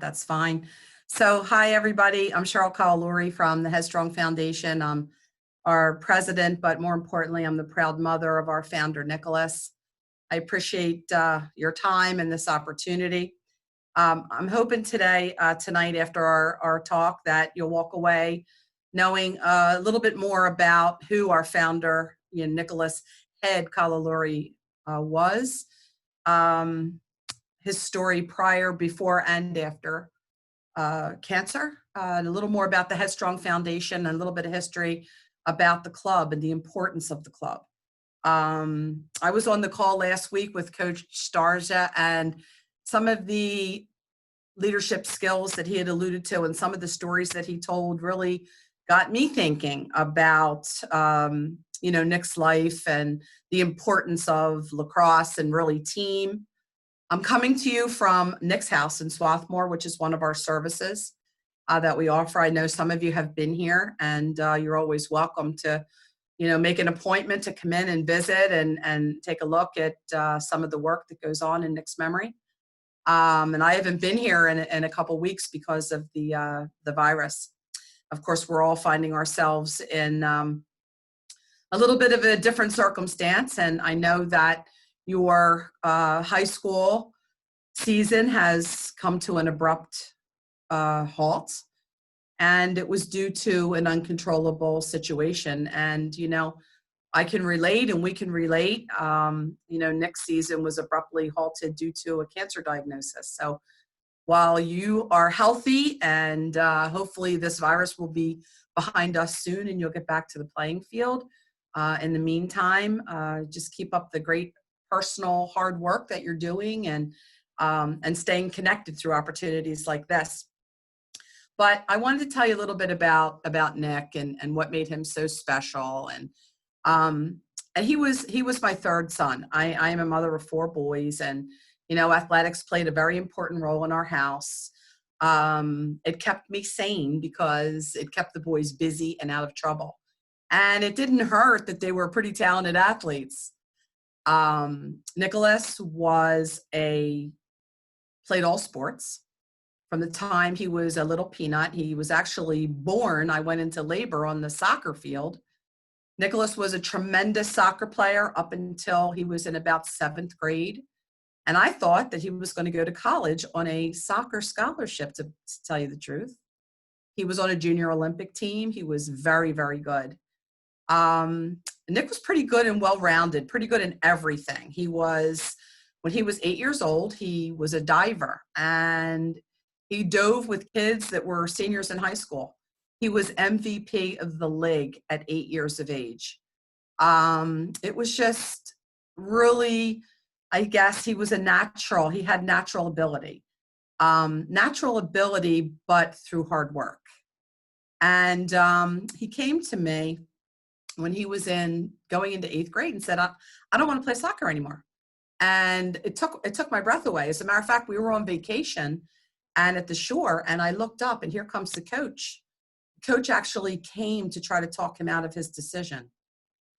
That's fine. So, hi, everybody. I'm Cheryl Collelouri from the HEADstrong Foundation. I'm our president, but more importantly, I'm the proud mother of our founder, Nicholas. I appreciate your time and this opportunity. I'm hoping tonight, after our talk, that you'll walk away knowing a little bit more about who our founder, Nicholas Head Collelouri, was, his story prior, before, and after cancer, and a little more about the HEADstrong Foundation, and a little bit of history about the club and the importance of the club. I was on the call last week with Coach Starja, and some of the leadership skills that he had alluded to and some of the stories that he told really got me thinking about Nick's life and the importance of lacrosse and really team. I'm coming to you from Nick's house in Swarthmore, which is one of our services that we offer. I know some of you have been here, and you're always welcome to, make an appointment to come in and visit and take a look at some of the work that goes on in Nick's memory. And I haven't been here in a couple weeks because of the virus. Of course, we're all finding ourselves in a little bit of a different circumstance, and I know that your high school season has come to an abrupt halt, and it was due to an uncontrollable situation. And, I can relate, and we can relate. Nick's season was abruptly halted due to a cancer diagnosis. So while you are healthy and hopefully this virus will be behind us soon and you'll get back to the playing field, in the meantime, just keep up the great personal hard work that you're doing, and staying connected through opportunities like this. But I wanted to tell you a little bit about Nick and what made him so special. And he was my third son. I am a mother of 4 boys, and athletics played a very important role in our house. It kept me sane because it kept the boys busy and out of trouble. And it didn't hurt that they were pretty talented athletes. Nicholas played all sports. From the time he was a little peanut, he was actually born. I went into labor on the soccer field. Nicholas was a tremendous soccer player up until he was in about 7th grade. And I thought that he was going to go to college on a soccer scholarship, to tell you the truth. He was on a junior Olympic team. He was very, very good. Nick was pretty good and well-rounded, pretty good in everything. When he was 8 years old, he was a diver, and he dove with kids that were seniors in high school. He was MVP of the league at 8 years of age. It was just really, I guess he was a natural. He had natural ability, but through hard work. And he came to me when he was going into 8th grade and said, I don't want to play soccer anymore. And it took my breath away. As a matter of fact, we were on vacation and at the shore, and I looked up, and here comes the coach. Coach actually came to try to talk him out of his decision.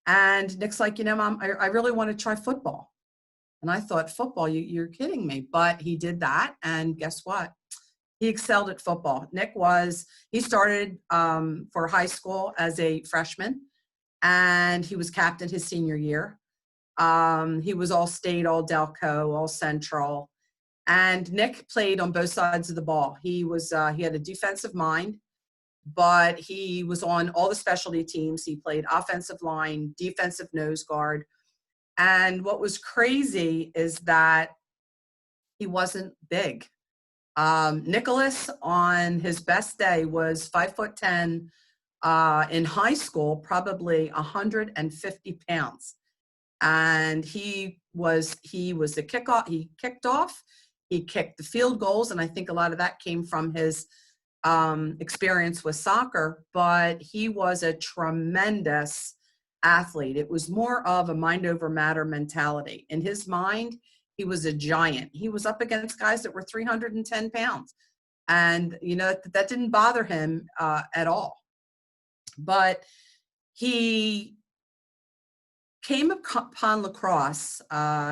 And Nick's like, Mom, I really want to try football. And I thought, football? You're kidding me. But he did that, and guess what? He excelled at football. He started for high school as a freshman, and he was captain his senior year. He was all state, all Delco, all central. And Nick played on both sides of the ball. He had a defensive mind, but he was on all the specialty teams. He played offensive line, defensive nose guard. And what was crazy is that he wasn't big. Nicholas, on his best day, was 5'10", in high school, probably 150 pounds. And he was the kickoff. He kicked off. He kicked the field goals, and I think a lot of that came from his experience with soccer. But he was a tremendous athlete. It was more of a mind over matter mentality. In his mind, he was a giant. He was up against guys that were 310 pounds, and that didn't bother him at all. But he came upon lacrosse.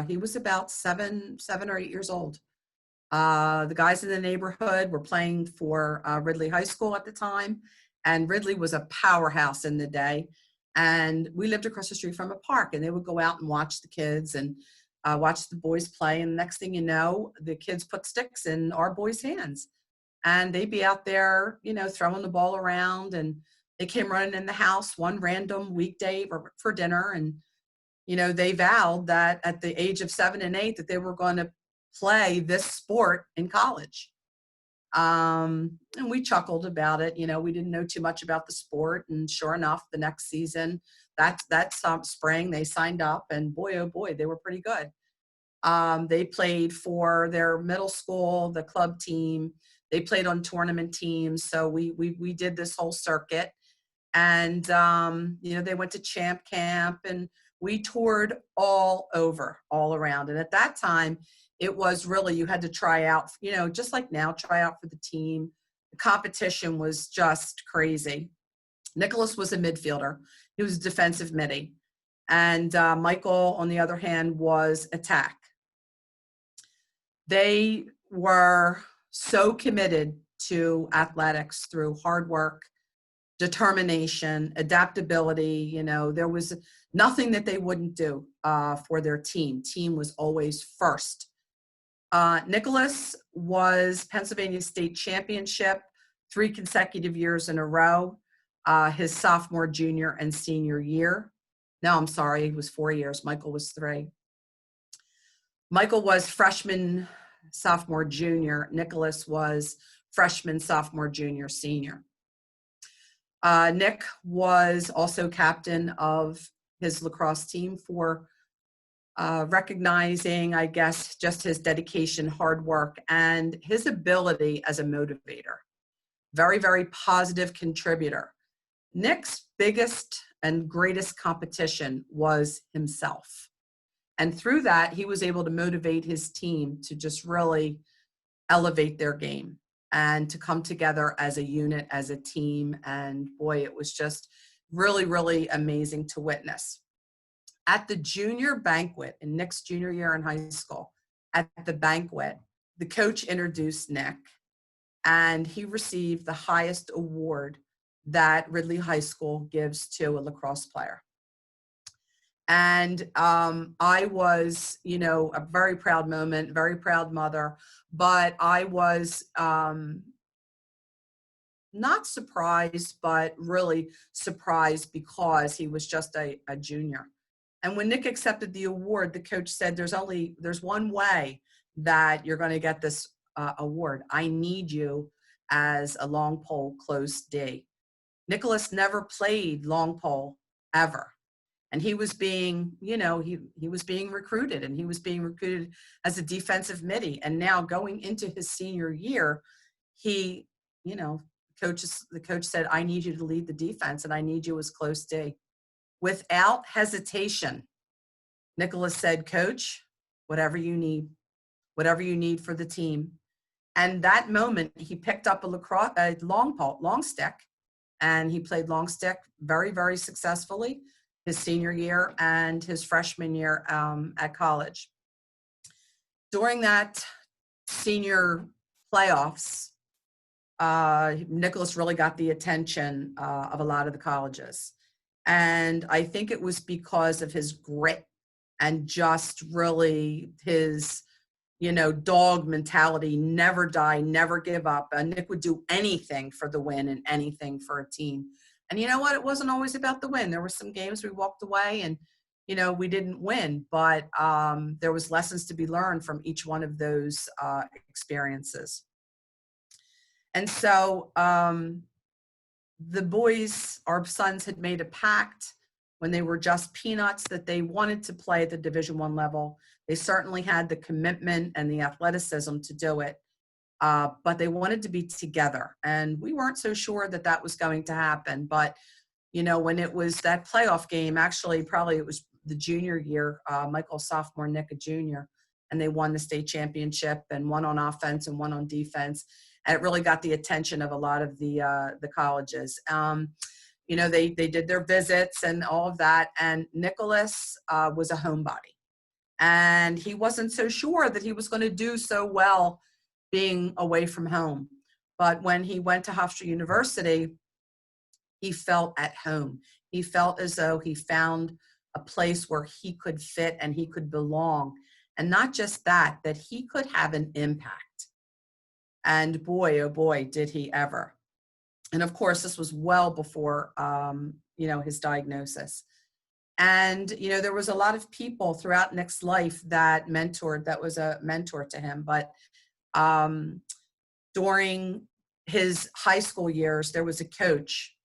He was about seven or 8 years old. The guys in the neighborhood were playing for Ridley High School at the time, and Ridley was a powerhouse in the day. And we lived across the street from a park, and they would go out and watch the kids and watch the boys play. And the next thing you know, the kids put sticks in our boys' hands, and they'd be out there, throwing the ball around. And they came running in the house one random weekday for dinner, and they vowed that at the age of 7 and 8 that they were going to play this sport in college. And we chuckled about it. We didn't know too much about the sport. And sure enough, the next season, that spring, they signed up, and boy, oh boy, they were pretty good. They played for their middle school, the club team. They played on tournament teams. So we did this whole circuit. And, they went to champ camp, and we toured all around. And at that time, it was really, you had to try out, just like now, try out for the team. The competition was just crazy. Nicholas was a midfielder. He was a defensive midi. And Michael, on the other hand, was attack. They were so committed to athletics through hard work, determination, adaptability. There was nothing that they wouldn't do for their team. Team was always first. Nicholas was Pennsylvania State Championship 3 consecutive years in a row, his sophomore, junior, and senior year. No, I'm sorry, it was 4 years. Michael was 3. Michael was freshman, sophomore, junior. Nicholas was freshman, sophomore, junior, senior. Nick was also captain of his lacrosse team for recognizing, I guess, just his dedication, hard work, and his ability as a motivator. Very, very positive contributor. Nick's biggest and greatest competition was himself. And through that, he was able to motivate his team to just really elevate their game and to come together as a unit, as a team. And boy, it was just really, really amazing to witness. At the junior banquet, in Nick's junior year in high school, at the banquet, the coach introduced Nick, and he received the highest award that Ridley High School gives to a lacrosse player. And I was, a very proud moment, very proud mother, but I was not surprised, but really surprised because he was just a junior. And when Nick accepted the award, the coach said, there's one way that you're going to get this award. I need you as a long pole close D. Nicholas never played long pole ever. And he was being, he was being recruited, and he was being recruited as a defensive midi. And now going into his senior year, he, the coach said, I need you to lead the defense, and I need you as close D. Without hesitation, Nicholas said, Coach, whatever you need for the team. And that moment, he picked up a long stick, and he played long stick very, very successfully his senior year and his freshman year at college. During that senior playoffs, Nicholas really got the attention of a lot of the colleges. And I think it was because of his grit and just really his, dog mentality, never die, never give up. Nick would do anything for the win and anything for a team. And you know what? It wasn't always about the win. There were some games we walked away and, we didn't win, but there was lessons to be learned from each one of those experiences. And so the boys, our sons, had made a pact when they were just peanuts that they wanted to play at the Division I level. They certainly had the commitment and the athleticism to do it, but they wanted to be together. And we weren't so sure that that was going to happen. But, when it was that playoff game, actually, probably it was the junior year, Michael sophomore, Nick a junior, and they won the state championship, and one on offense and one on defense. And it really got the attention of a lot of the colleges. They did their visits and all of that. And Nicholas was a homebody. And he wasn't so sure that he was going to do so well being away from home. But when he went to Hofstra University, he felt at home. He felt as though he found a place where he could fit and he could belong. And not just that, that he could have an impact. And boy, oh boy, did he ever. And of course, this was well before, his diagnosis. And, there was a lot of people throughout Nick's life that was a mentor to him. But during his high school years, there was a coach,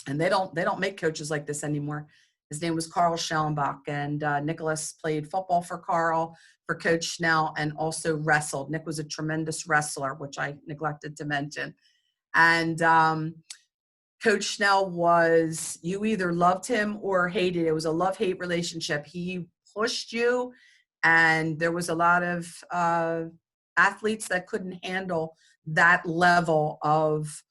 and they don't make coaches like this anymore. His name was Carl Schellenbach, and Nicholas played football for Carl, for Coach Schnell, and also wrestled. Nick was a tremendous wrestler, which I neglected to mention. And Coach Schnell you either loved him or hated. It was a love-hate relationship. He pushed you, and there was a lot of athletes that couldn't handle that level of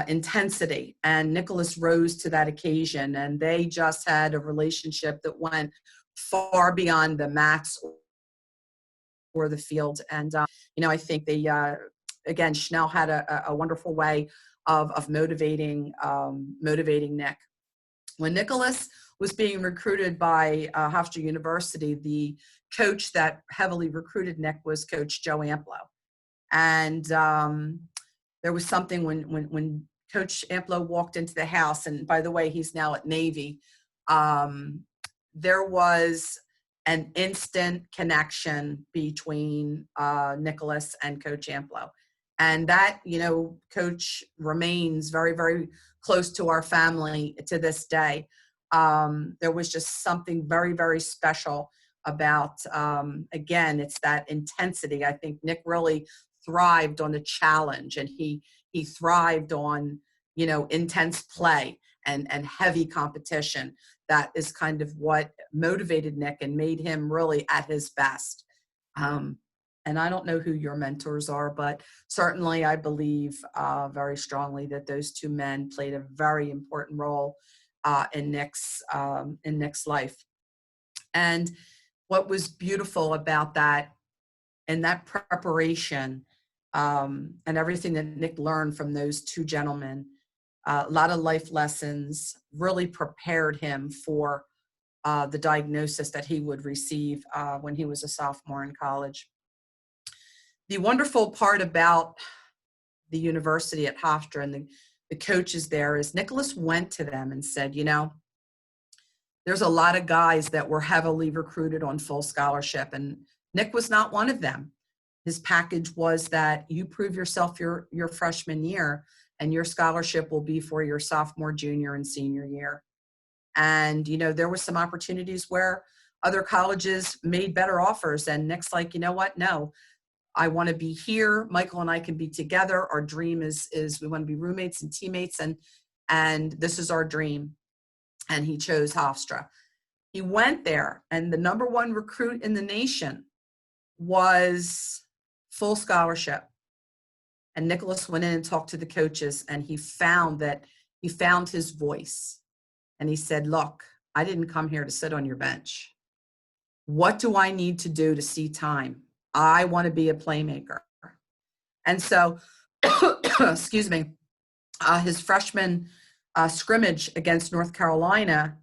intensity. And Nicholas rose to that occasion, and they just had a relationship that went far beyond the mats or the field. And, I think again, Schnell had a wonderful way of motivating Nick. When Nicholas was being recruited by Hofstra University, the coach that heavily recruited Nick was Coach Joe Amplo. And there was something when Coach Amplo walked into the house, and by the way, he's now at Navy, there was an instant connection between Nicholas and Coach Amplo. And that, Coach remains very, very close to our family to this day. There was just something very, very special about, again, it's that intensity. I think Nick really thrived on the challenge, and he thrived on, intense play and heavy competition. That is kind of what motivated Nick and made him really at his best. And I don't know who your mentors are, but certainly I believe very strongly that those two men played a very important role in Nick's life. And what was beautiful about that, and that preparation, and everything that Nick learned from those two gentlemen, a lot of life lessons, really prepared him for the diagnosis that he would receive when he was a sophomore in college. The wonderful part about the university at Hofstra and the coaches there is Nicholas went to them and said, there's a lot of guys that were heavily recruited on full scholarship, and Nick was not one of them. His package was that you prove yourself your freshman year, and your scholarship will be for your sophomore, junior, and senior year. And, there were some opportunities where other colleges made better offers, and Nick's like, you know what? No, I want to be here. Michael and I can be together. Our dream is we want to be roommates and teammates, and this is our dream. And he chose Hofstra. He went there, and the number one recruit in the nation was full scholarship. And Nicholas went in and talked to the coaches, and he found his voice. And he said, look, I didn't come here to sit on your bench. What do I need to do to see time? I want to be a playmaker. And so, excuse me, his freshman scrimmage against North Carolina,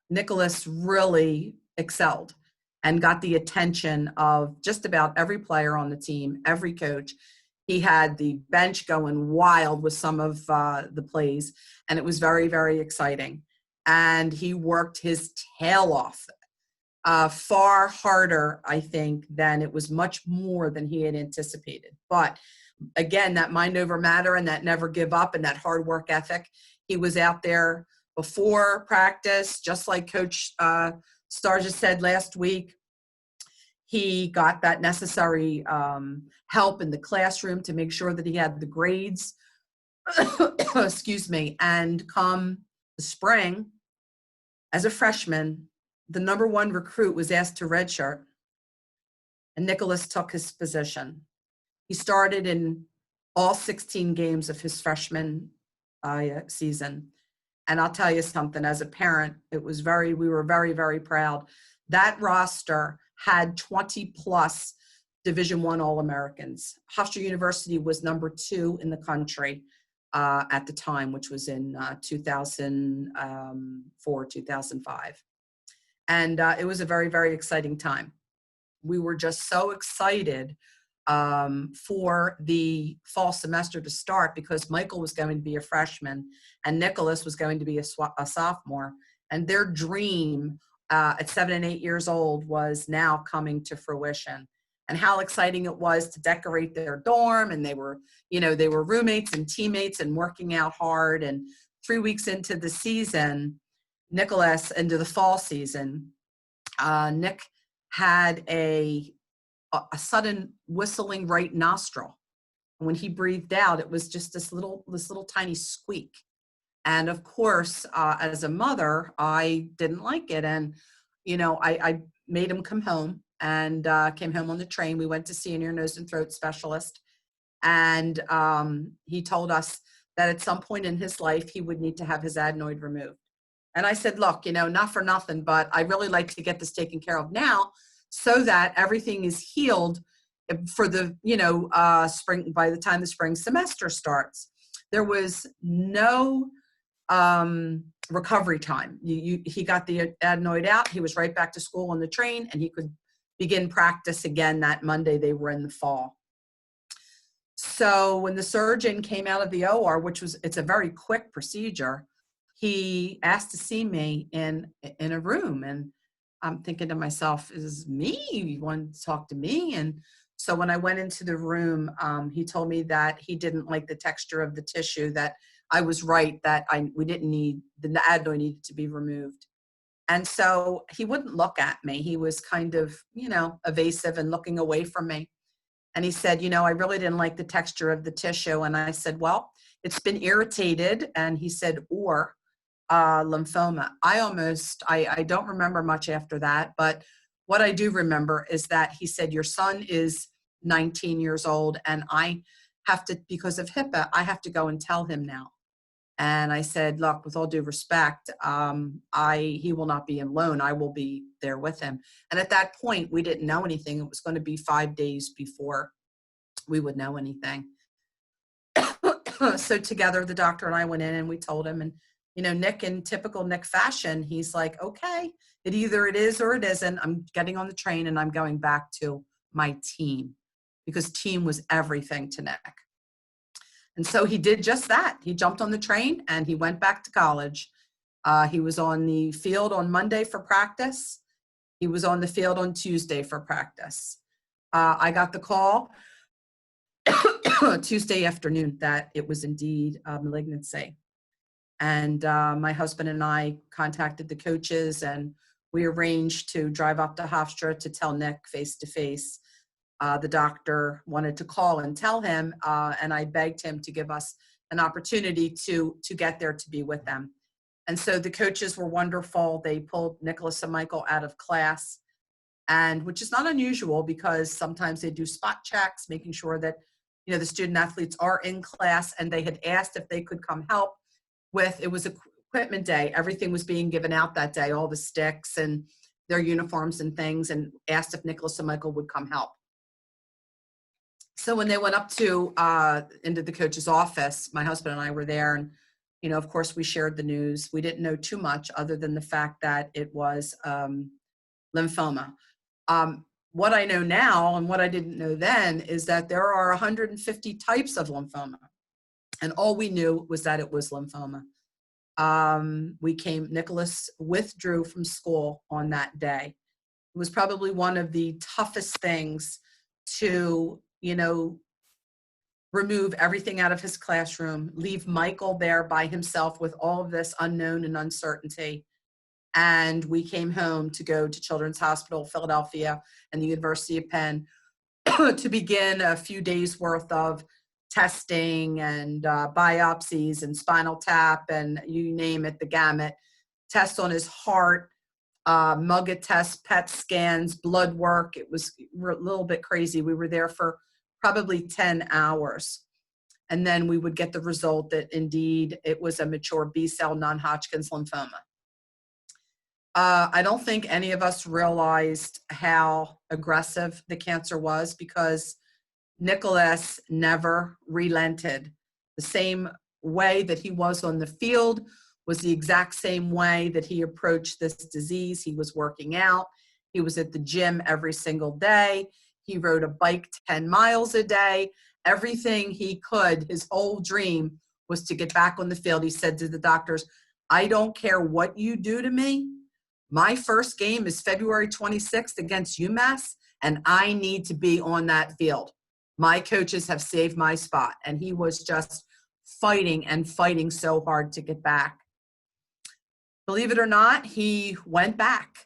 Nicholas really excelled and got the attention of just about every player on the team, every coach. He had the bench going wild with some of the plays, and it was very, very exciting. And he worked his tail off. Far harder, I think, than it was much more than he had anticipated. But again, that mind over matter and that never give up and that hard work ethic, he was out there before practice, just like Coach Starr said last week. He got that necessary help in the classroom to make sure that he had the grades, excuse me, and come the spring, as a freshman, the number one recruit was asked to redshirt, and Nicholas took his position. He started in all 16 games of his freshman season. And I'll tell you something, as a parent, we were very, very proud. That roster had 20 plus Division I All-Americans. Hofstra University was #2 in the country at the time, which was in 2004, 2005. And it was a very, very exciting time. We were just so excited for the fall semester to start, because Michael was going to be a freshman and Nicholas was going to be a sophomore. And their dream at 7 and 8 years old was now coming to fruition. And how exciting it was to decorate their dorm. And they were roommates and teammates and working out hard. And 3 weeks into the season, into the fall season, Nick had a sudden whistling right nostril. And when he breathed out, it was just this little tiny squeak. And of course, as a mother, I didn't like it. And, I made him come home, and came home on the train. We went to see an ear, nose, and throat specialist. And he told us that at some point in his life, he would need to have his adenoid removed. And I said, look, not for nothing, but I really like to get this taken care of now, so that everything is healed for the, spring, by the time the spring semester starts. There was no recovery time. He got the adenoid out. He was right back to school on the train, and he could begin practice again that Monday. They were in the fall. So when the surgeon came out of the OR, it's a very quick procedure, he asked to see me in a room. And I'm thinking to myself, is me? You want to talk to me? And so when I went into the room, he told me that he didn't like the texture of the tissue, that I was right, that we didn't need, the adenoid needed to be removed. And so he wouldn't look at me. He was kind of, evasive and looking away from me. And he said, I really didn't like the texture of the tissue. And I said, well, it's been irritated. And he said, or lymphoma. I don't remember much after that, but what I do remember is that he said, your son is 19 years old, and I have to, because of HIPAA, I have to go and tell him now. And I said, look, with all due respect, he will not be alone. I will be there with him. And at that point, we didn't know anything. It was going to be 5 days before we would know anything. So together, the doctor and I went in and we told him, and Nick, in typical Nick fashion, he's like, okay, it either it is or it isn't. I'm getting on the train and I'm going back to my team, because team was everything to Nick. And so he did just that. He jumped on the train and he went back to college. He was on the field on Monday for practice. He was on the field on Tuesday for practice. I got the call Tuesday afternoon that it was indeed a malignancy. And my husband and I contacted the coaches, and we arranged to drive up to Hofstra to tell Nick face to face. The doctor wanted to call and tell him, and I begged him to give us an opportunity to get there to be with them. And so the coaches were wonderful. They pulled Nicholas and Michael out of class, and which is not unusual, because sometimes they do spot checks, making sure that the student athletes are in class. And they had asked if they could come help with, it was equipment day. Everything was being given out that day, all the sticks and their uniforms and things, and asked if Nicholas and Michael would come help. So when they went up to into the coach's office, my husband and I were there, and of course we shared the news. We didn't know too much other than the fact that it was lymphoma. What I know now and what I didn't know then is that there are 150 types of lymphoma. And all we knew was that it was lymphoma. Nicholas withdrew from school on that day. It was probably one of the toughest things to, remove everything out of his classroom, leave Michael there by himself with all of this unknown and uncertainty. And we came home to go to Children's Hospital, Philadelphia, and the University of Penn to begin a few days worth of testing and biopsies and spinal tap and you name it, the gamut. Tests on his heart, MUGA tests, PET scans, blood work. It was a little bit crazy. We were there for probably 10 hours. And then we would get the result that indeed it was a mature B-cell non-Hodgkin's lymphoma. I don't think any of us realized how aggressive the cancer was because Nicholas never relented. The same way that he was on the field was the exact same way that he approached this disease. He was working out. He was at the gym every single day. He rode a bike 10 miles a day. Everything he could, his whole dream was to get back on the field. He said to the doctors, I don't care what you do to me. My first game is February 26th against UMass, and I need to be on that field. My coaches have saved my spot. And he was just fighting and fighting so hard to get back. Believe it or not, he went back.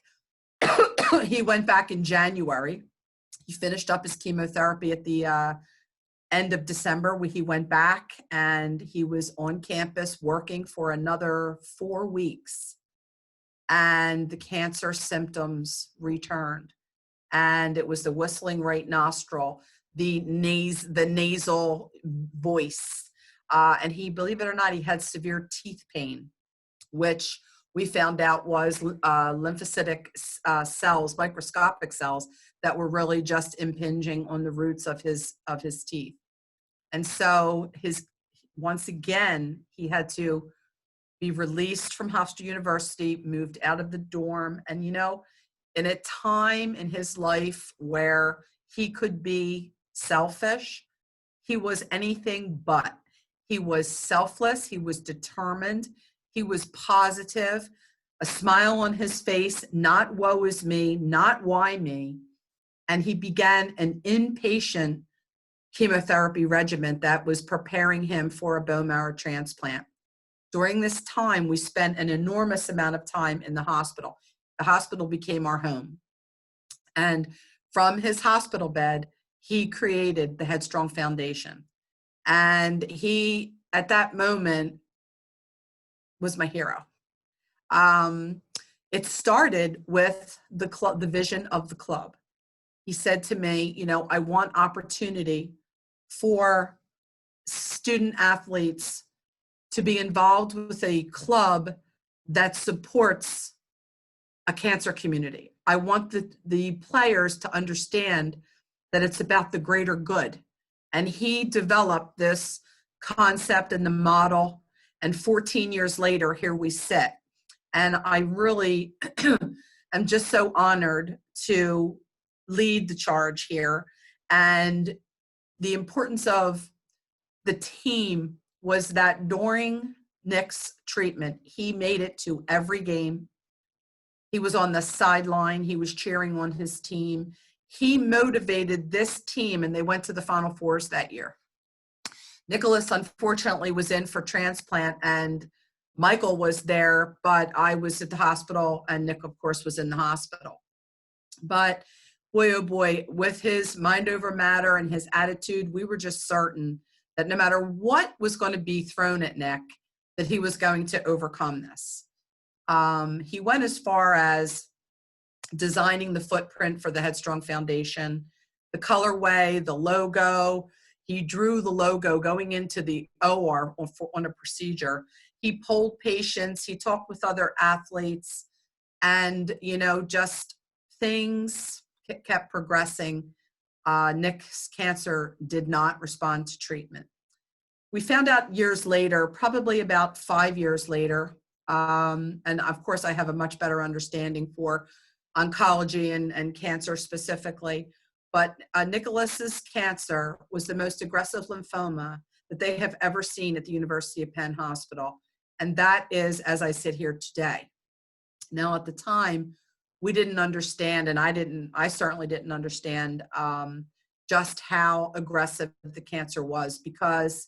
He went back in January. He finished up his chemotherapy at the end of December. He went back and he was on campus working for another 4 weeks. And the cancer symptoms returned. And it was the whistling right nostril, the nasal voice. And he, believe it or not, he had severe teeth pain, which we found out was lymphocytic cells, microscopic cells that were really just impinging on the roots of his teeth. And so once again, he had to be released from Hofstra University, moved out of the dorm. And, in a time in his life where he could be selfish, he was anything but. He was selfless. He was determined. He was positive, a smile on his face, not woe is me, not why me. And he began an inpatient chemotherapy regimen that was preparing him for a bone marrow transplant. During this time, we spent an enormous amount of time in the hospital. The hospital became our home. And from his hospital bed, he created the HEADstrong Foundation. And he, at that moment, was my hero. It started with the club, the vision of the club. He said to me, I want opportunity for student athletes to be involved with a club that supports a cancer community. I want the players to understand that it's about the greater good. And he developed this concept and the model. And 14 years later, here we sit. And I really am just so honored to lead the charge here. And the importance of the team was that during Nick's treatment, he made it to every game. He was on the sideline. He was cheering on his team. He motivated this team, and they went to the Final Fours that year. Nicholas, unfortunately, was in for transplant, and Michael was there, but I was at the hospital, and Nick, of course, was in the hospital. But boy, oh boy, with his mind over matter and his attitude, we were just certain that no matter what was going to be thrown at Nick, that he was going to overcome this. He went as far as designing the footprint for the HEADstrong Foundation, the colorway, the logo. He drew the logo going into the OR on a procedure. He polled patients. He talked with other athletes. And, just things kept progressing. Nick's cancer did not respond to treatment. We found out years later, probably about 5 years later, and of course I have a much better understanding for oncology and cancer specifically, but Nicholas's cancer was the most aggressive lymphoma that they have ever seen at the University of Penn Hospital. And that is, as I sit here today. Now, at the time, we didn't understand, and I certainly didn't understand just how aggressive the cancer was, because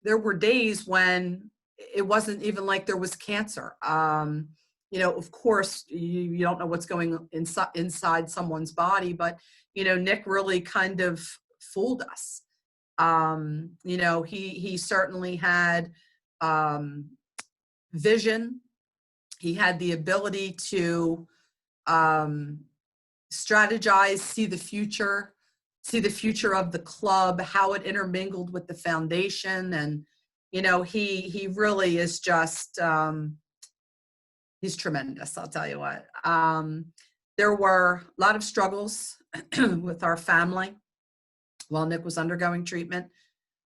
there were days when it wasn't even like there was cancer. Of course, you don't know what's going inside someone's body, but, Nick really kind of fooled us. He certainly had vision. He had the ability to strategize, see the future of the club, how it intermingled with the foundation. And, he really is just, He's tremendous, I'll tell you what. There were a lot of struggles with our family while Nick was undergoing treatment.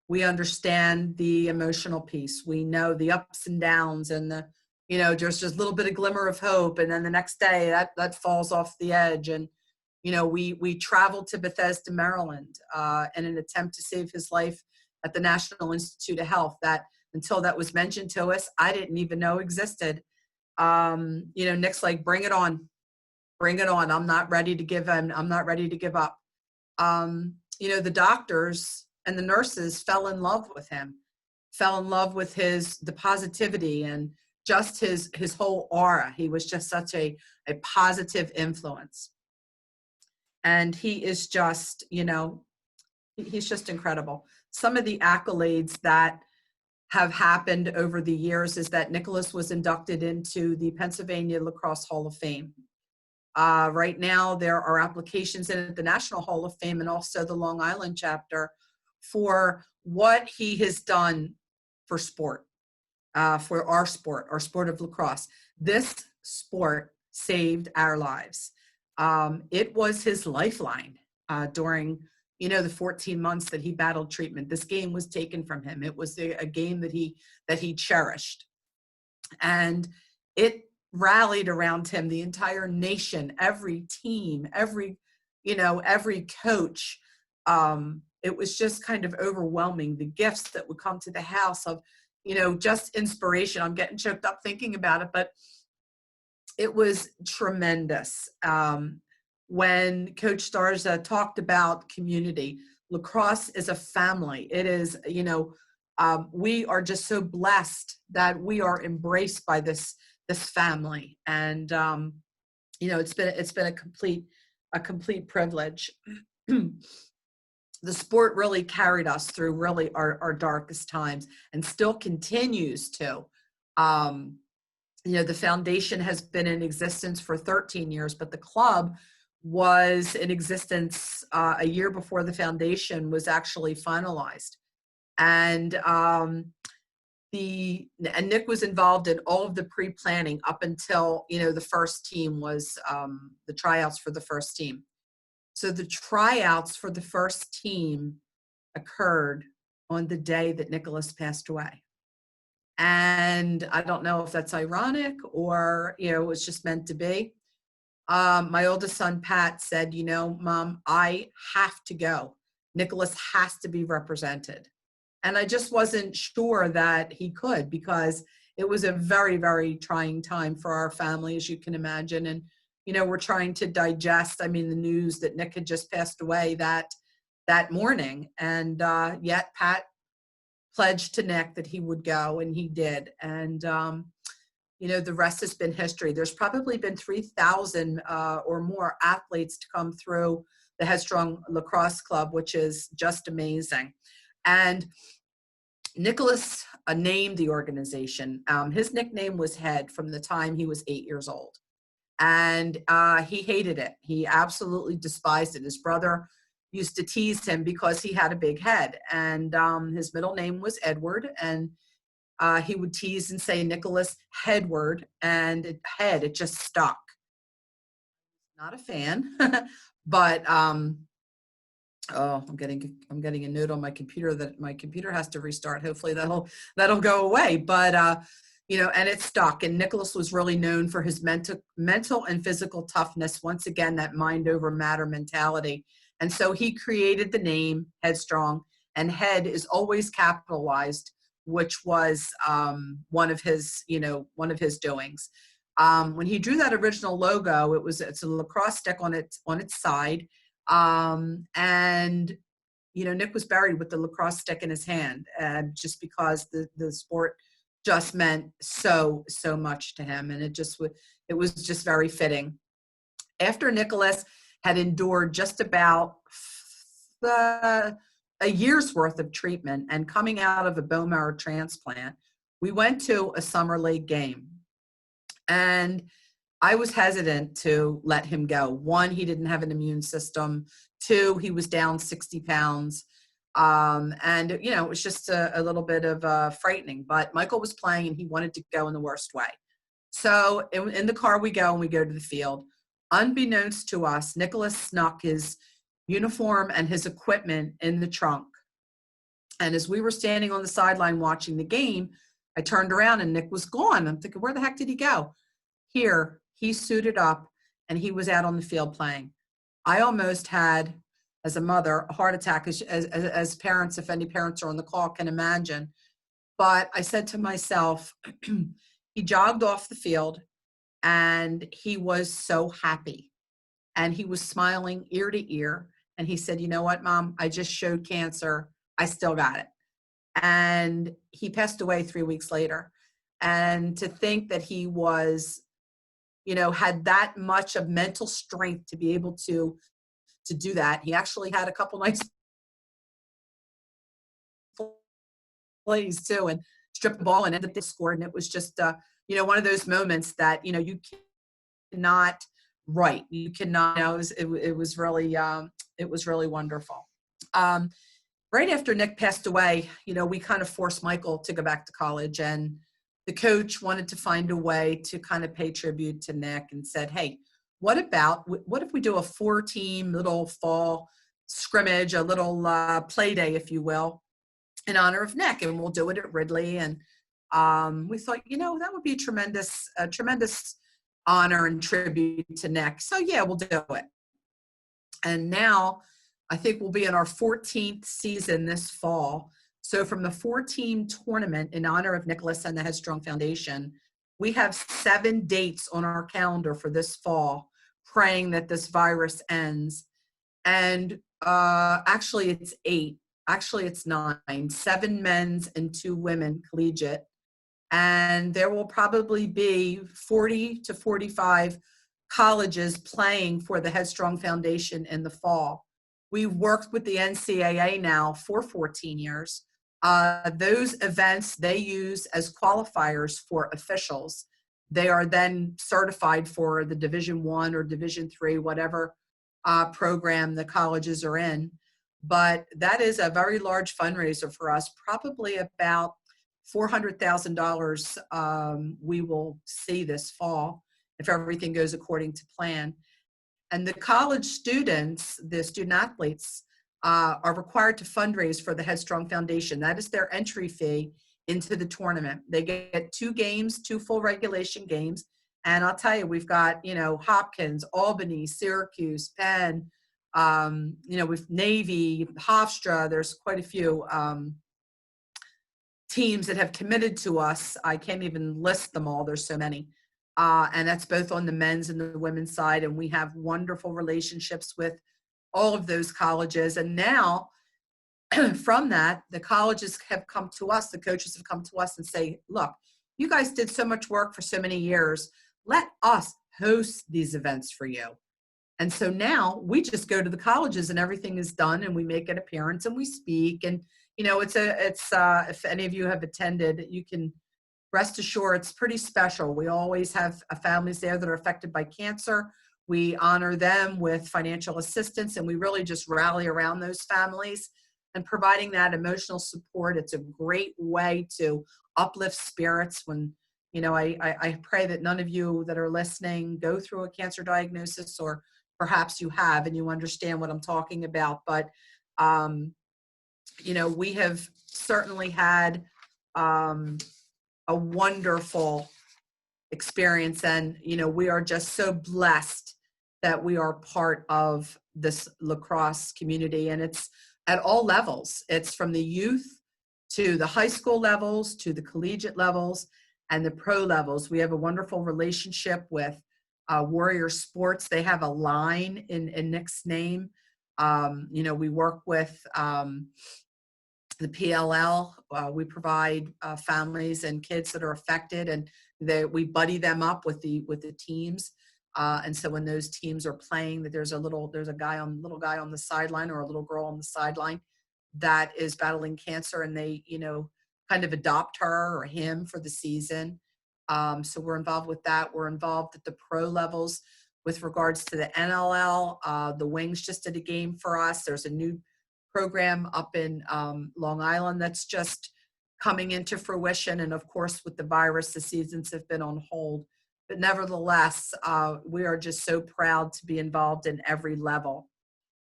We understand the emotional piece. We know the ups and downs and the, there's just a little bit of glimmer of hope. And then the next day that falls off the edge. And, we traveled to Bethesda, Maryland, in an attempt to save his life at the National Institute of Health that until that was mentioned to us, I didn't even know existed. Nick's like, bring it on. Bring it on. I'm not ready to give in. I'm not ready to give up. The doctors and the nurses fell in love with him, fell in love with the positivity and just his whole aura. He was just such a positive influence. And he is just, he's just incredible. Some of the accolades that have happened over the years is that Nicholas was inducted into the Pennsylvania Lacrosse Hall of Fame. Right now, there are applications in the National Hall of Fame and also the Long Island chapter for what he has done for sport, for our sport of lacrosse. This sport saved our lives. It was his lifeline during, the 14 months that he battled treatment. This game was taken from him. It was a game that he cherished. And it rallied around him, the entire nation, every team, every coach. It was just kind of overwhelming, the gifts that would come to the house of, just inspiration. I'm getting choked up thinking about it, but it was tremendous. When Coach Starza talked about community, lacrosse is a family. It is, we are just so blessed that we are embraced by this family. And, it's been a complete privilege. The sport really carried us through really our darkest times and still continues to. The foundation has been in existence for 13 years, but the club was in existence a year before the foundation was actually finalized. And Nick was involved in all of the pre-planning up until, the first team was the tryouts for the first team. So the tryouts for the first team occurred on the day that Nicholas passed away. And I don't know if that's ironic or, it was just meant to be. My oldest son, Pat, said, Mom, I have to go. Nicholas has to be represented. And I just wasn't sure that he could, because it was a very, very trying time for our family, as you can imagine. And, we're trying to digest, the news that Nick had just passed away that morning. And yet Pat pledged to Nick that he would go, and he did. And, the rest has been history. There's probably been 3,000 or more athletes to come through the HEADstrong Lacrosse Club, which is just amazing. And Nicholas named the organization. His nickname was Head from the time he was 8 years old. And he hated it. He absolutely despised it. His brother used to tease him because he had a big head. And his middle name was Edward. And he would tease and say Nicholas Headward, and it just stuck. Not a fan, but I'm getting a note on my computer that my computer has to restart. Hopefully that'll go away. But and it stuck. And Nicholas was really known for his mental and physical toughness. Once again, that mind over matter mentality. And so he created the name HEADstrong, and Head is always capitalized, which was one of his doings. When he drew that original logo, it's a lacrosse stick on its side. And Nick was buried with the lacrosse stick in his hand, just because the sport just meant so much to him. And it was just very fitting. After Nicholas had endured just about a year's worth of treatment and coming out of a bone marrow transplant, we went to a summer league game. And I was hesitant to let him go. One, he didn't have an immune system. Two, he was down 60 pounds. And, it was just a little bit of frightening. But Michael was playing, and he wanted to go in the worst way. So in the car we go, and we go to the field. Unbeknownst to us, Nicholas snuck his uniform and his equipment in the trunk. And as we were standing on the sideline watching the game, I turned around and Nick was gone. I'm thinking, where the heck did he go? Here, he suited up and he was out on the field playing. I almost had, as a mother, a heart attack, as parents, if any parents are on the call, can imagine. But I said to myself, he jogged off the field and he was so happy. And he was smiling ear to ear. And he said, you know what, Mom, I just showed cancer. I still got it. And he passed away 3 weeks later. And to think that he was, had that much of mental strength to be able to do that. He actually had a couple nights plays too, and stripped the ball and ended up scored. And it was just, one of those moments that, you cannot write. You cannot, it was really wonderful. Right after Nick passed away, we kind of forced Michael to go back to college, and the coach wanted to find a way to kind of pay tribute to Nick and said, hey, what if we do a 4-team little fall scrimmage, a little play day, if you will, in honor of Nick, and we'll do it at Ridley. And we thought, that would be a tremendous honor and tribute to Nick. So yeah, we'll do it. And now I think we'll be in our 14th season this fall. So from the 4-team tournament in honor of Nicholas and the HEADstrong Foundation, we have 7 dates on our calendar for this fall, praying that this virus ends. And actually it's 8. Actually it's 9. 7 men's and 2 women collegiate. And there will probably be 40 to 45 colleges playing for the HEADstrong Foundation in the fall. We've worked with the NCAA now for 14 years. Those events they use as qualifiers for officials. They are then certified for the Division I or Division III, whatever program the colleges are in. But that is a very large fundraiser for us, probably about $400,000 we will see this fall if everything goes according to plan. And the college students, the student athletes, are required to fundraise for the HEADstrong Foundation. That is their entry fee into the tournament. They get 2 games, 2 full regulation games. And I'll tell you, we've got, Hopkins, Albany, Syracuse, Penn, with Navy, Hofstra. There's quite a few teams that have committed to us. I can't even list them all. There's so many. And that's both on the men's and the women's side. And we have wonderful relationships with all of those colleges. And now from that, the colleges have come to us, the coaches have come to us and say, look, you guys did so much work for so many years. Let us host these events for you. And so now we just go to the colleges and everything is done, and we make an appearance and we speak. And, it's if any of you have attended, you can rest assured it's pretty special. We always have families there that are affected by cancer. We honor them with financial assistance, and we really just rally around those families and providing that emotional support. It's a great way to uplift spirits when, I pray that none of you that are listening go through a cancer diagnosis, or perhaps you have and you understand what I'm talking about. But, we have certainly had a wonderful experience, and we are just so blessed that we are part of this lacrosse community. And it's at all levels. It's from the youth to the high school levels to the collegiate levels and the pro levels. We have a wonderful relationship with Warrior Sports. They have a line in Nick's name. We work with the PLL. We provide families and kids that are affected, and we buddy them up with the teams. And so when those teams are playing, that there's a little guy on the sideline or a little girl on the sideline that is battling cancer, and they kind of adopt her or him for the season. So we're involved with that. We're involved at the pro levels with regards to the NLL. The Wings just did a game for us. There's a new program up in Long Island that's just coming into fruition. And of course, with the virus, the seasons have been on hold. but nevertheless, we are just so proud to be involved in every level.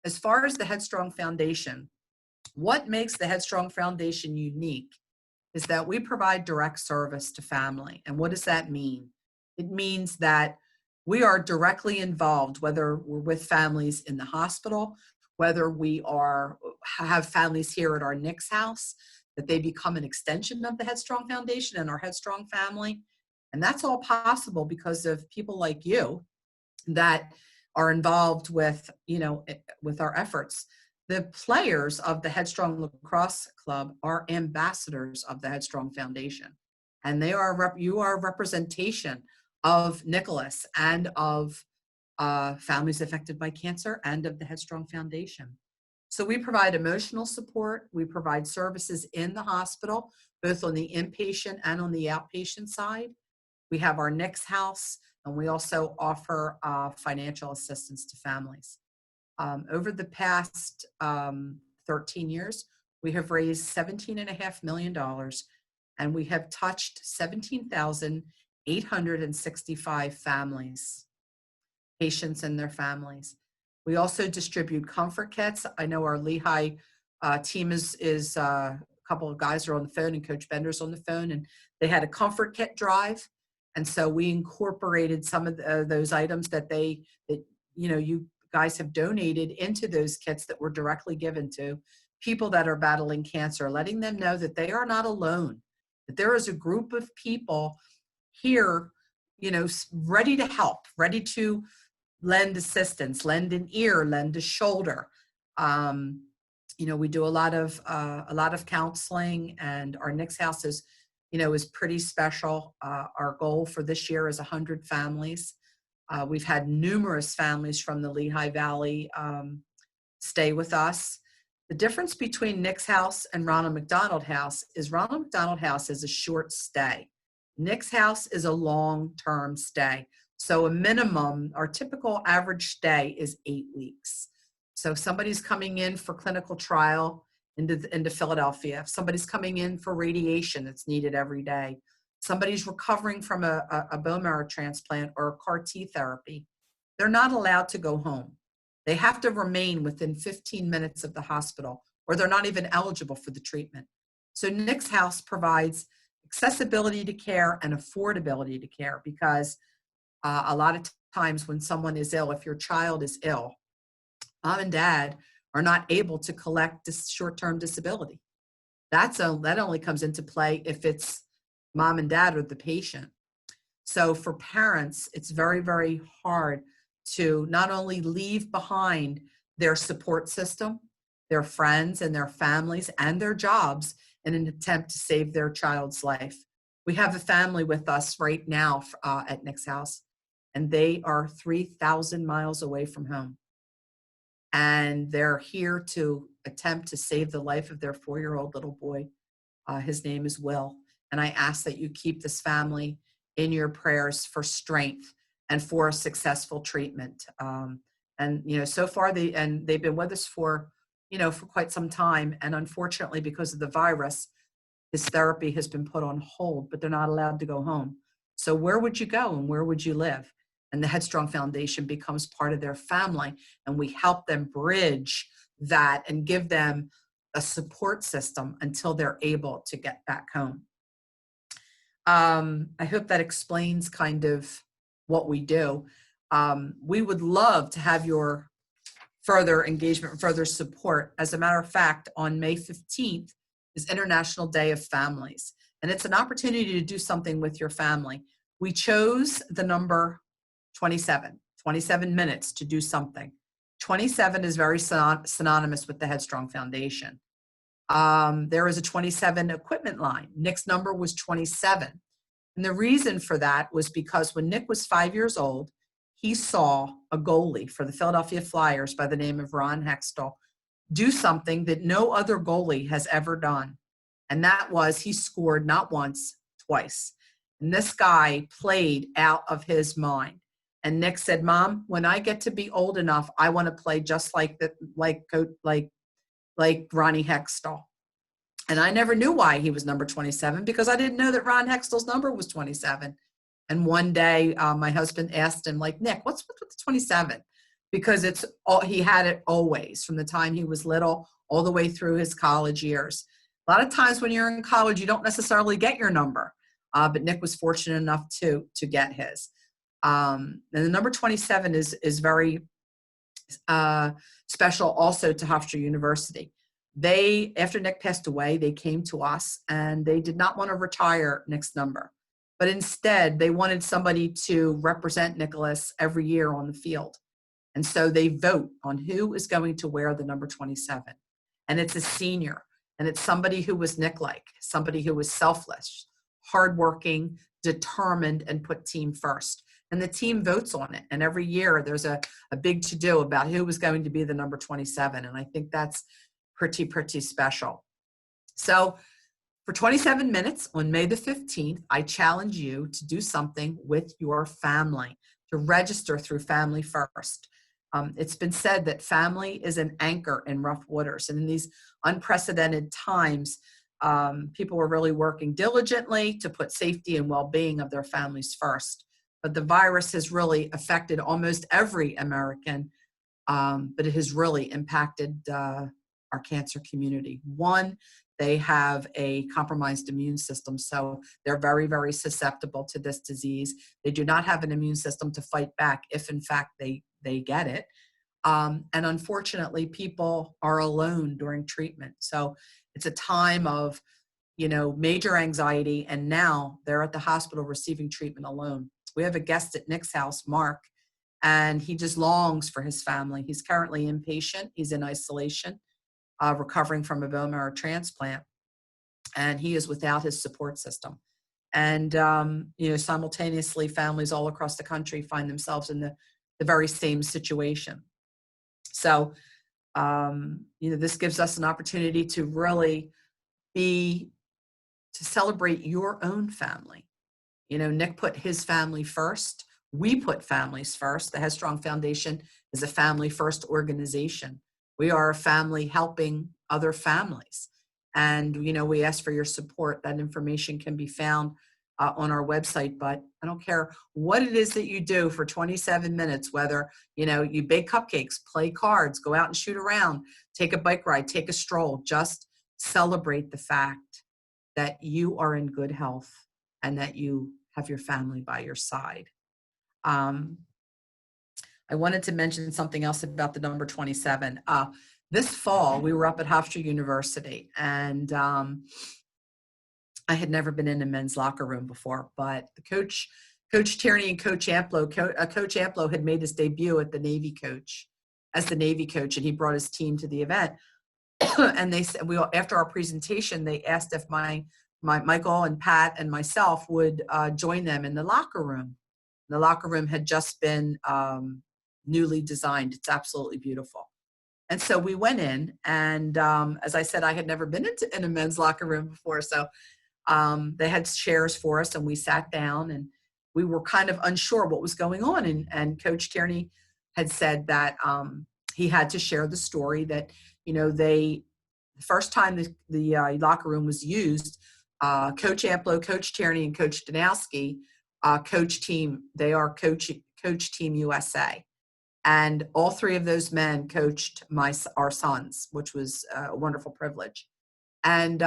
As far as the Headstrong Foundation, what makes the Headstrong Foundation unique is that we provide direct service to family. And what does that mean? It means that we are directly involved, whether we're with families in the hospital, whether we have families here at our Nick's house, that they become an extension of the Headstrong Foundation and our Headstrong family. And that's all possible because of people like you that are involved with, with our efforts. The players of the Headstrong Lacrosse Club are ambassadors of the Headstrong Foundation, and you are a representation of Nicholas and of families affected by cancer and of the Headstrong Foundation. So we provide emotional support. We provide services in the hospital, both on the inpatient and on the outpatient side. We have our Nick's house, and we also offer financial assistance to families. Over the past 13 years, we have raised $17.5 million, and we have touched 17,865 families, patients and their families. We also distribute comfort kits. I know our Lehigh team is a couple of guys are on the phone, and Coach Bender's on the phone, and they had a comfort kit drive. And so we incorporated some of those items that you guys have donated into those kits that were directly given to people that are battling cancer, letting them know that they are not alone, that there is a group of people here, ready to help, ready to lend assistance, lend an ear, lend a shoulder. We do a lot of counseling, and our Nick's house is pretty special. Our goal for this year is 100 families. We've had numerous families from the Lehigh Valley stay with us. The difference between Nick's house and Ronald McDonald House is Ronald McDonald House is a short stay. Nick's house is a long-term stay. So our typical average stay is 8 weeks. So if somebody's coming in for clinical trial into Philadelphia, if somebody's coming in for radiation that's needed every day, somebody's recovering from a bone marrow transplant or a CAR T therapy, they're not allowed to go home. They have to remain within 15 minutes of the hospital, or they're not even eligible for the treatment. So Nick's house provides accessibility to care and affordability to care, because a lot of times when someone is ill, if your child is ill, mom and dad are not able to collect this short-term disability. That only comes into play if it's mom and dad or the patient. So for parents, it's very, very hard to not only leave behind their support system, their friends and their families and their jobs in an attempt to save their child's life. We have a family with us right now at Nick's house, and they are 3,000 miles away from home. And they're here to attempt to save the life of their 4-year-old little boy. His name is Will. And I ask that you keep this family in your prayers for strength and for a successful treatment. So far they've been with us for quite some time. And unfortunately, because of the virus, his therapy has been put on hold, but they're not allowed to go home. So where would you go and where would you live? And the Headstrong Foundation becomes part of their family, and we help them bridge that and give them a support system until they're able to get back home. I hope that explains kind of what we do. We would love to have your further engagement, further support. As a matter of fact, on May 15th is International Day of Families, and it's an opportunity to do something with your family. We chose the number 27 minutes to do something. 27 is very synonymous with the Headstrong Foundation. There is a 27 equipment line. Nick's number was 27. And the reason for that was because when Nick was 5 years old, he saw a goalie for the Philadelphia Flyers by the name of Ron Hextall do something that no other goalie has ever done. And that was he scored not once, twice. And this guy played out of his mind. And Nick said, "Mom, when I get to be old enough, I want to play just like Ronnie Hextall." And I never knew why he was number 27, because I didn't know that Ron Hextall's number was 27. And one day, my husband asked him, like, Nick, what's with the 27? Because it's all, he had it always from the time he was little all the way through his college years. A lot of times when you're in college, you don't necessarily get your number, but Nick was fortunate enough to get his. And the number 27 is very special also to Hofstra University. They, after Nick passed away, they came to us and they did not want to retire Nick's number, but instead they wanted somebody to represent Nicholas every year on the field. And so they vote on who is going to wear the number 27. And it's a senior, and it's somebody who was Nick-like, somebody who was selfless, hardworking, determined, and put team first. And the team votes on it. And every year there's a big to-do about who was going to be the number 27. And I think that's pretty special. So for 27 minutes on May the 15th, I challenge you to do something with your family, to register through Family First. It's been said that family is an anchor in rough waters. And in these unprecedented times, people are really working diligently to put safety and well-being of their families first. But the virus has really affected almost every American, but it has really impacted our cancer community. One, they have a compromised immune system, so they're very susceptible to this disease. They do not have an immune system to fight back if, in fact, they get it. And unfortunately, people are alone during treatment. So it's a time of, major anxiety, and now they're at the hospital receiving treatment alone. We have a guest at Nick's house, Mark, and he just longs for his family. He's currently inpatient. He's in isolation, recovering from a bone marrow transplant, and he is without his support system. And, simultaneously, families all across the country find themselves in the very same situation. So, this gives us an opportunity to really to celebrate your own family. Nick put his family first. We put families first. The HEADstrong Foundation is a family first organization. We are a family helping other families. And, we ask for your support. That information can be found on our website, but I don't care what it is that you do for 27 minutes, whether, you bake cupcakes, play cards, go out and shoot around, take a bike ride, take a stroll, just celebrate the fact that you are in good health and that you have your family by your side. I wanted to mention something else about the number 27. This fall, we were up at Hofstra University, and I had never been in a men's locker room before, but the Coach Tierney and Coach Amplo, Coach Amplo had made his debut at the Navy coach, as the Navy coach, and he brought his team to the event. And they said, after our presentation, they asked if my Michael and Pat and myself would join them in the locker room. The locker room had just been newly designed. It's absolutely beautiful. And so we went in, and as I said, I had never been in a men's locker room before. So they had chairs for us, and we sat down, and we were kind of unsure what was going on. And Coach Tierney had said that he had to share the story that, the first time the locker room was used, Coach Amplo, Coach Tierney, and Coach Danowski, coach team, they are Coach Team USA. And all three of those men coached our sons, which was a wonderful privilege. And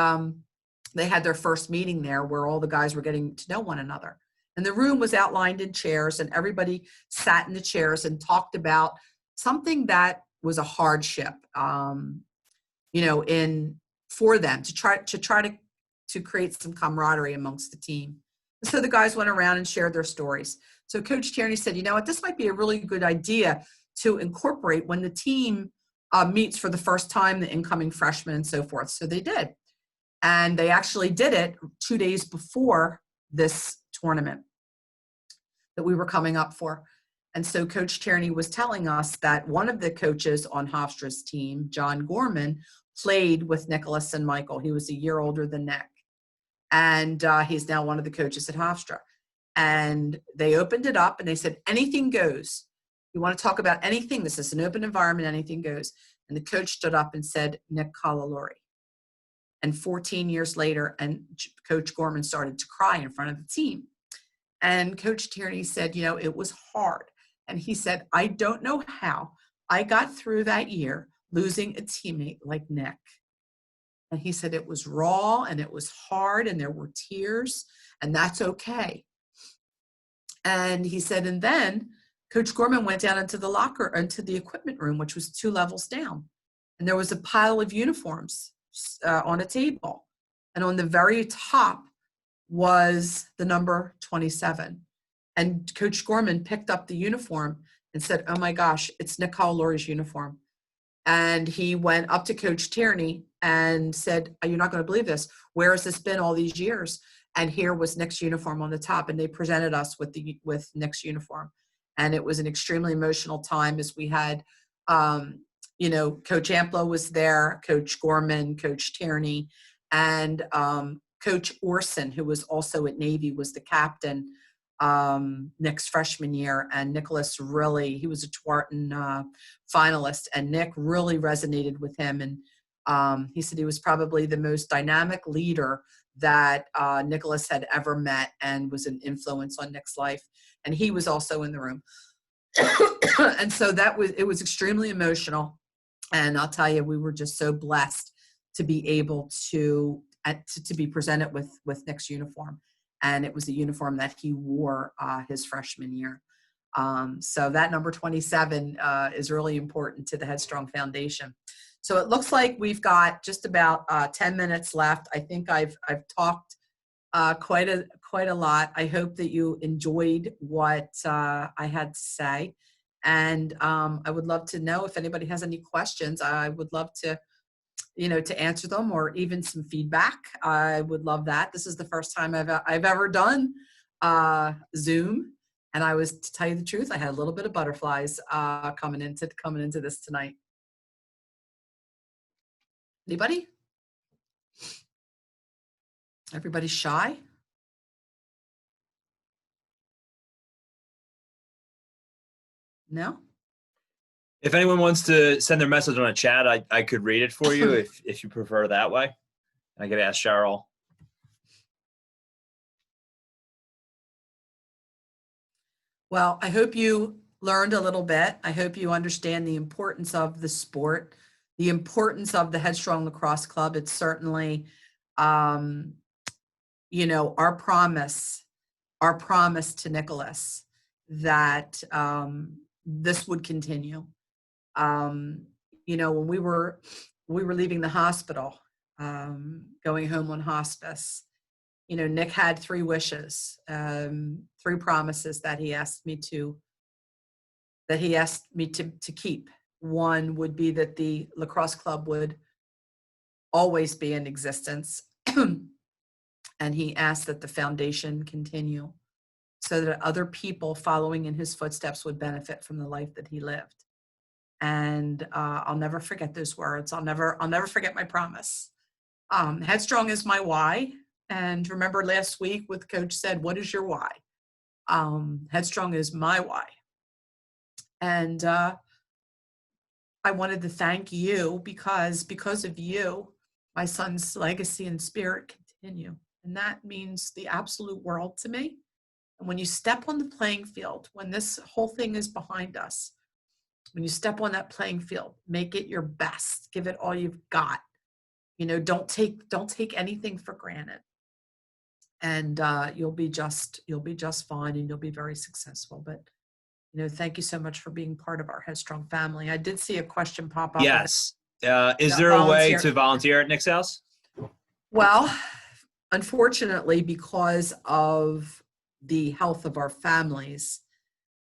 they had their first meeting there where all the guys were getting to know one another. And the room was outlined in chairs, and everybody sat in the chairs and talked about something that was a hardship, for them to try to create some camaraderie amongst the team. And so the guys went around and shared their stories. So Coach Tierney said, this might be a really good idea to incorporate when the team meets for the first time, the incoming freshmen and so forth. So they did. And they actually did it 2 days before this tournament that we were coming up for. And so Coach Tierney was telling us that one of the coaches on Hofstra's team, John Gorman, played with Nicholas and Michael. He was a year older than Nick. And he's now one of the coaches at Hofstra. And they opened it up and they said, anything goes. You want to talk about anything? This is an open environment, anything goes. And the coach stood up and said, Nick Collelouri. And 14 years later, and Coach Gorman started to cry in front of the team. And Coach Tierney said, it was hard. And he said, I don't know how I got through that year losing a teammate like Nick. And he said it was raw and it was hard and there were tears, and that's okay. And he said, and then Coach Gorman went down into the equipment room, which was 2 levels down. And there was a pile of uniforms on a table. And on the very top was the number 27. And Coach Gorman picked up the uniform and said, oh my gosh, it's Nick Collelouri's uniform. And he went up to Coach Tierney and said, you're not going to believe this. Where has this been all these years? And here was Nick's uniform on the top. And they presented us with Nick's uniform. And it was an extremely emotional time, as we had, Coach Amplo was there, Coach Gorman, Coach Tierney, and Coach Orson, who was also at Navy, was the captain Nick's freshman year. And Nicholas he was a Twarton finalist, and Nick really resonated with him. And he said he was probably the most dynamic leader that Nicholas had ever met, and was an influence on Nick's life. And he was also in the room. And so it was extremely emotional. And I'll tell you, we were just so blessed to be able to be presented with Nick's uniform. And it was a uniform that he wore his freshman year. So that number 27 is really important to the Headstrong Foundation. So it looks like we've got just about 10 minutes left. I think I've talked quite a lot. I hope that you enjoyed what I had to say. And I would love to know if anybody has any questions. I would love to answer them, or even some feedback. I would love that. This is the first time I've ever done Zoom, and to tell you the truth, I had a little bit of butterflies coming into this tonight. Anybody? Everybody's shy? No? If anyone wants to send their message on a chat, I could read it for you if you prefer that way. I could ask Cheryl. Well, I hope you learned a little bit. I hope you understand the importance of the sport, the importance of the Headstrong Lacrosse Club. It's certainly, our promise to Nicholas that this would continue. When we were leaving the hospital, going home on hospice, Nick had 3 wishes, 3 promises that he asked me to keep. One would be that the lacrosse club would always be in existence. And he asked that the foundation continue so that other people following in his footsteps would benefit from the life that he lived. And I'll never forget those words. I'll never forget my promise. Headstrong is my why. And remember last week with Coach said, what is your why? Headstrong is my why. And I wanted to thank you because of you, my son's legacy and spirit continue. And that means the absolute world to me. And when you step on the playing field, when this whole thing is behind us, when you step on that playing field, make it your best. Give it all you've got. Don't take anything for granted. And you'll be just fine, and you'll be very successful. But thank you so much for being part of our Headstrong family. I did see a question pop up. Yes. Is there a way to volunteer at Nick's house? Well, unfortunately, because of the health of our families,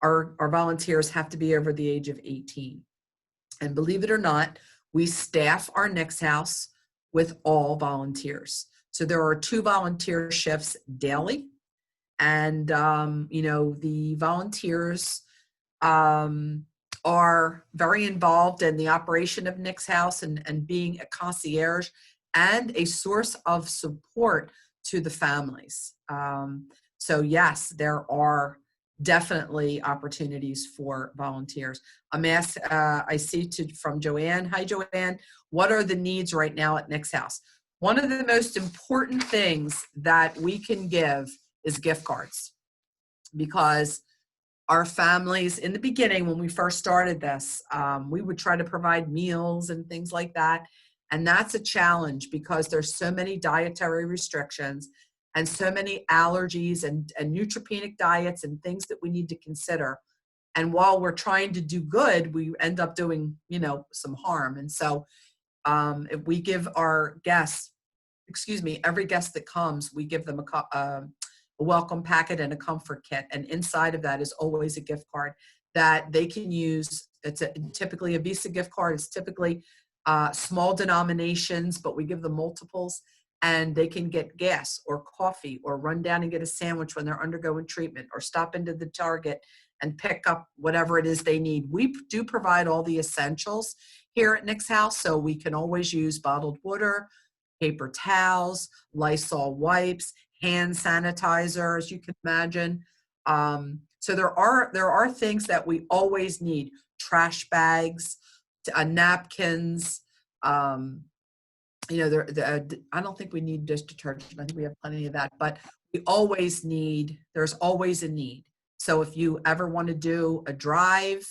our volunteers have to be over the age of 18. And believe it or not, we staff our Nick's house with all volunteers. So there are 2 volunteer shifts daily. And, the volunteers are very involved in the operation of Nick's house and being a concierge and a source of support to the families. So yes, there are definitely opportunities for volunteers. I see from Joanne. Hi, Joanne. What are the needs right now at Nick's house? One of the most important things that we can give is gift cards. because our families in the beginning, when we first started this, we would try to provide meals and things like that. And that's a challenge because there's so many dietary restrictions and so many allergies and neutropenic diets and things that we need to consider. And while we're trying to do good, we end up doing, some harm. And so if we give our guests, every guest that comes, we give them a welcome packet and a comfort kit. And inside of that is always a gift card that they can use. It's typically a Visa gift card. It's typically small denominations, but we give them multiples, and they can get gas or coffee or run down and get a sandwich when they're undergoing treatment, or stop into the Target and pick up whatever it is they need. We do provide all the essentials here at Nick's house, so we can always use bottled water, paper towels, Lysol wipes, hand sanitizer, as you can imagine. So there are things that we always need: trash bags, napkins. I don't think we need dish detergent. I think we have plenty of that, but there's always a need. So if you ever want to do a drive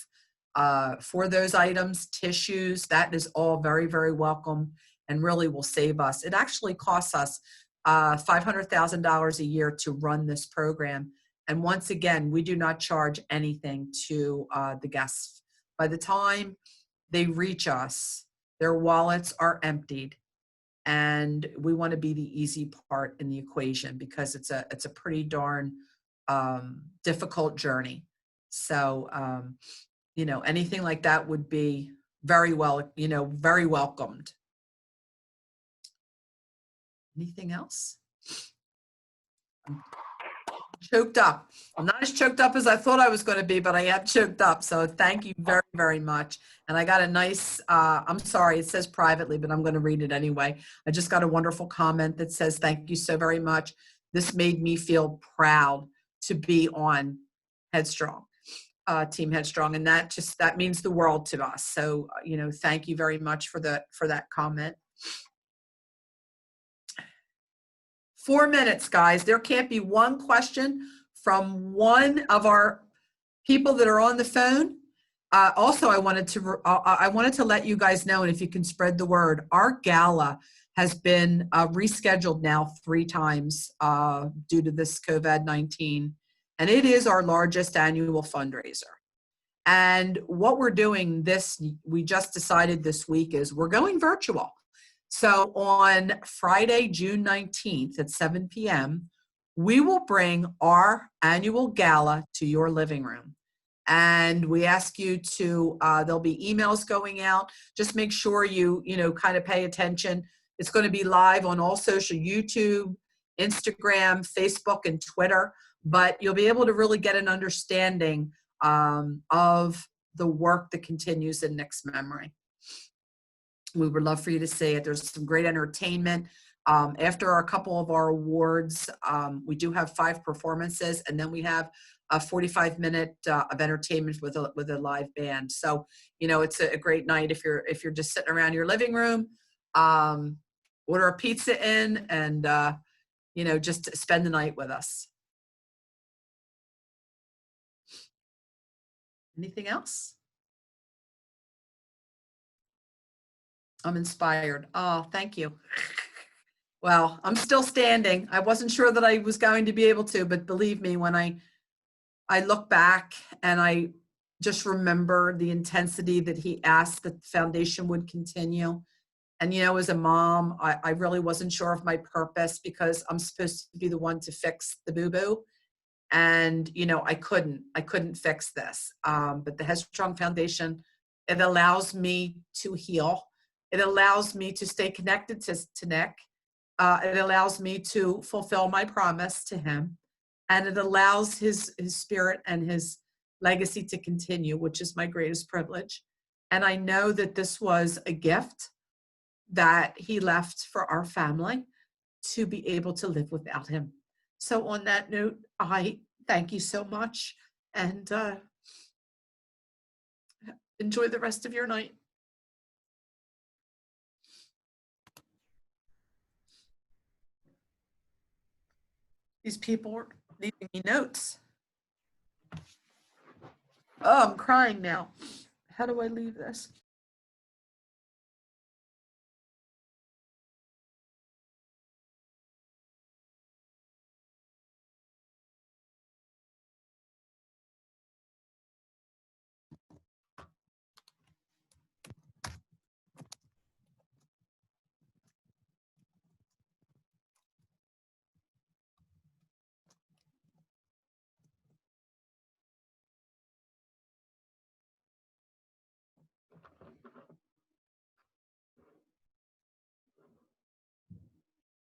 for those items, tissues, that is all very, very welcome and really will save us. It actually costs us $500,000 a year to run this program. And once again, we do not charge anything to the guests. By the time they reach us, their wallets are emptied. And we want to be the easy part in the equation because it's a pretty darn difficult journey. So, anything like that would be very welcomed. Anything else? I'm choked up. I'm not as choked up as I thought I was going to be, but I am choked up. So thank you very, very much. And I got a nice, I'm sorry, it says privately, but I'm going to read it anyway. I just got a wonderful comment that says, "Thank you so very much. This made me feel proud to be on HEADstrong, Team HEADstrong." And that means the world to us. So, thank you very much for that comment. 4 minutes, guys. There can't be one question from one of our people that are on the phone. Also, I wanted to let you guys know, and if you can spread the word, our gala has been rescheduled now 3 times due to this COVID-19, and it is our largest annual fundraiser. And what we're doing we just decided this week is we're going virtual. So on Friday, June 19th at 7 p.m., we will bring our annual gala to your living room. And we ask you to, there'll be emails going out. Just make sure you kind of pay attention. It's going to be live on all social, YouTube, Instagram, Facebook, and Twitter. But you'll be able to really get an understanding of the work that continues in Nick's memory. We would love for you to see it. There's some great entertainment. After a couple of our awards, we do have 5 performances, and then we have a 45-minute of entertainment with a live band. So, it's a great night if you're just sitting around your living room, order a pizza in, and just spend the night with us. Anything else? I'm inspired. Oh, thank you. Well, I'm still standing. I wasn't sure that I was going to be able to, but believe me, when I look back and I just remember the intensity that he asked that the foundation would continue. And, as a mom, I really wasn't sure of my purpose because I'm supposed to be the one to fix the boo-boo. And, I couldn't fix this. But the HEADstrong Foundation, it allows me to heal. It allows me to stay connected to Nick. It allows me to fulfill my promise to him. And it allows his spirit and his legacy to continue, which is my greatest privilege. And I know that this was a gift that he left for our family to be able to live without him. So on that note, I thank you so much, and enjoy the rest of your night. These people are leaving me notes. Oh, I'm crying now. How do I leave this?